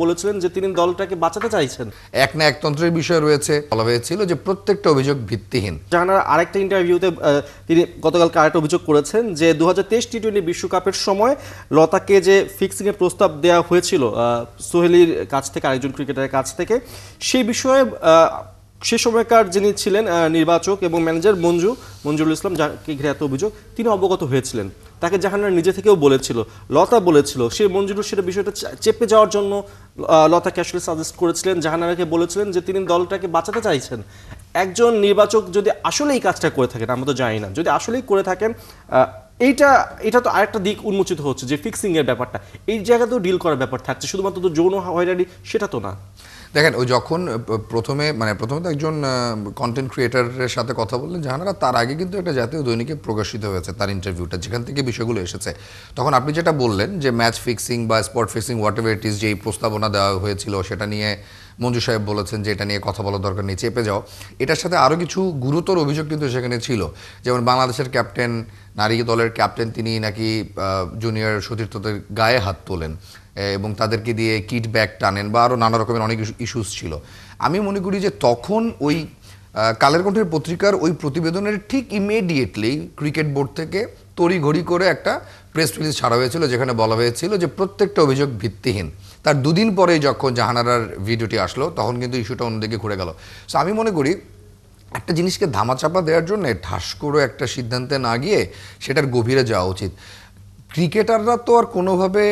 বলেছিলেন যে তিনি দলটাকে বাঁচাতে চাইছেন। এক না একতন্ত্রের বিষয় রয়েছে, বলা হয়েছিল যে প্রত্যেকটা অভিযোগ ভিত্তিহীন। জাহানারা আরেকটা ইন্টারভিউতে তিনি গতকালকে আরেকটা অভিযোগ করেছেন যে 2023 টি-20 বিশ্বকাপের সময় লতাকে যে ফিক্সিং এর প্রস্তাব দেওয়া হয়েছিল সোহেলির কাছ থেকে, আরেকজন ক্রিকেটারের কাছ থেকে, সেই বিষয়ে সে সময়কার যিনি ছিলেন নির্বাচক এবং ম্যানেজার মঞ্জুরুল ইসলাম, যাকে ঘিরে এত অভিযোগ, তিনি অবগত হয়েছিলেন। তাকে জাহানারা নিজে থেকেও বলেছিল, লতা বলেছিল, সেই মঞ্জুরুল সেটা বিষয়টা চেপে যাওয়ার জন্য লতাকে আসলে সাজেস্ট করেছিলেন, জাহানারাকে বলেছিলেন যে তিনি দলটাকে বাঁচাতে চাইছেন। একজন নির্বাচক যদি আসলে এই কাজটা করে থাকেন, আমরা তো জানি না, যদি আসলেই করে থাকেন, এটা তো আরেকটা দিক উন্মোচিত হচ্ছে যে ফিক্সিং এর ব্যাপারটা এই জায়গাতেও ডিল করার ব্যাপার থাকছে, শুধুমাত্র তো যৌন হয়রানি সেটা তো না। দেখেন, ওই যখন প্রথমে তো একজন কন্টেন্ট ক্রিয়েটারের সাথে কথা বললেন জাহানারা, তার আগে কিন্তু একটা জাতীয় দৈনিকে প্রকাশিত হয়েছে তার ইন্টারভিউটা, যেখান থেকে বিষয়গুলো এসেছে। তখন আপনি যেটা বললেন যে ম্যাচ ফিক্সিং বা spot fixing what ever it is, যে এই প্রস্তাবনা দেওয়া হয়েছিল সেটা নিয়ে মঞ্জু সাহেব বলেছেন যে এটা নিয়ে কথা বলার দরকার নেই, চেপে যাও। এটার সাথে আরও কিছু গুরুতর অভিযোগ কিন্তু সেখানে ছিল, যেমন বাংলাদেশের ক্যাপ্টেন, নারী দলের ক্যাপ্টেন, তিনি নাকি জুনিয়র সতীর্থদের গায়ে হাত তোলেন এবং তাদেরকে দিয়ে কিট ব্যাগ টানেন বা আরও নানা রকমের অনেক ইস্যুস ছিল। আমি মনে করি যে তখন ওই কালের কণ্ঠের পত্রিকার ওই প্রতিবেদনের ঠিক ইমিডিয়েটলি ক্রিকেট বোর্ড থেকে তড়িঘড়ি করে একটা প্রেস রিলিজ ছাড়া হয়েছিল, যেখানে বলা হয়েছিল যে প্রত্যেকটা অভিযোগ ভিত্তিহীন। তার দুদিন পরে যখন জাহানারার ভিডিওটি আসলো, তখন কিন্তু ইস্যুটা অন্যদিকে ঘুরে গেল। সো আমি মনে করি একটা জিনিসকে ধামাচাপা দেওয়ার জন্য ঠাস করে একটা সিদ্ধান্তে না গিয়ে সেটার গভীরে যাওয়া উচিত। ক্রিকেটাররা তো আর কোনোভাবে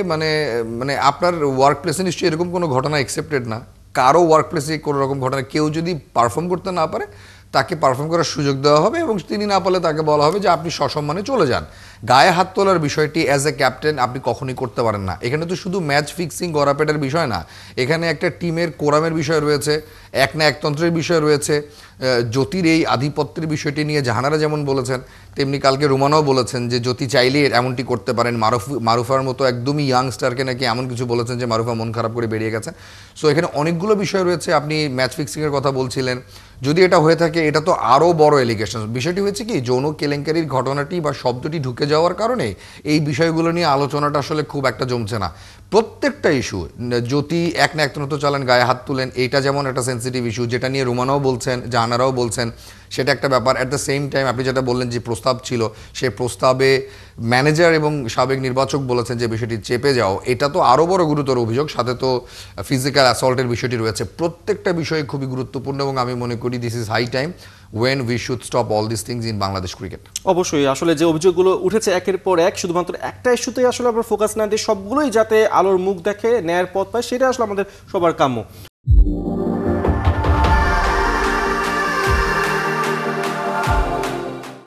মানে আপনার ওয়ার্ক প্লেসে নিশ্চয়ই এরকম কোনো ঘটনা অ্যাকসেপ্টেড না। কারো ওয়ার্ক প্লেসে কোনো রকম ঘটনা, কেউ যদি পারফর্ম করতে না পারে তাকে পারফর্ম করার সুযোগ দেওয়া হবে এবং তিনি না পারলে তাকে বলা হবে যে আপনি সসম্মানে চলে যান। গায়ে হাত তোলার বিষয়টি অ্যাজ এ ক্যাপ্টেন আপনি কখনই করতে পারেন না। এখানে তো শুধু ম্যাচ ফিক্সিং গড়াপেটের বিষয় না, এখানে একটা টিমের কোরামের বিষয় রয়েছে, এক না একতন্ত্রের বিষয় রয়েছে। জ্যোতির এই আধিপত্যের বিষয়টি নিয়ে জাহানারা যেমন বলেছেন, তেমনি কালকে রুমানাও বলেছেন যে জ্যোতি চাইলে এমনটি করতে পারেন। মারুফার মতো একদমই ইয়াংস্টারকে নাকি এমন কিছু বলেছেন যে মারুফা মন খারাপ করে বেরিয়ে গেছেন। সো এখানে অনেকগুলো বিষয় রয়েছে। আপনি ম্যাচ ফিক্সিংয়ের কথা বলছিলেন, যদি এটা হয়ে থাকে এটা তো আরও বড় এলিগেশন। বিষয়টি হয়েছে কি, যৌন কেলেঙ্কারির ঘটনাটি বা শব্দটি ঢুকে যাওয়ার কারণে এই বিষয়গুলো নিয়ে আলোচনাটা আসলে খুব একটা জমছে না। প্রত্যেকটা ইস্যু, জ্যোতি এক না একতন্ত্র চালান, গায়ে হাত তুলেন, এইটা যেমন একটা সেন্সিটিভ ইস্যু, যেটা নিয়ে রুমানাও বলছেন, জাহানারাও বলছেন, সেটা একটা ব্যাপার। অ্যাট দ্য সেম টাইম আপনি যেটা বললেন যে প্রস্তাব ছিল, সেই প্রস্তাবে ম্যানেজার এবং সাবেক নির্বাচক বলেছেন যে বিষয়টি চেপে যাও, এটা তো আরও বড় গুরুতর অভিযোগ। সাথে তো ফিজিক্যাল অ্যাসল্টের বিষয়টি রয়েছে। প্রত্যেকটা বিষয় খুবই গুরুত্বপূর্ণ এবং আমি মনে করি this is high time when we should stop all these things in Bangladesh cricket. অবশ্যই, আসলে যে অভিযোগগুলো উঠেছে একের পর এক, শুধুমাত্র একটা ইস্যুতেই আসলে আমরা ফোকাস না দিয়ে সবগুলোই যাতে আলোর মুখ দেখে, ন্যায়ের পথ পায়, সেটা আসলে আমাদের সবার কাম্য।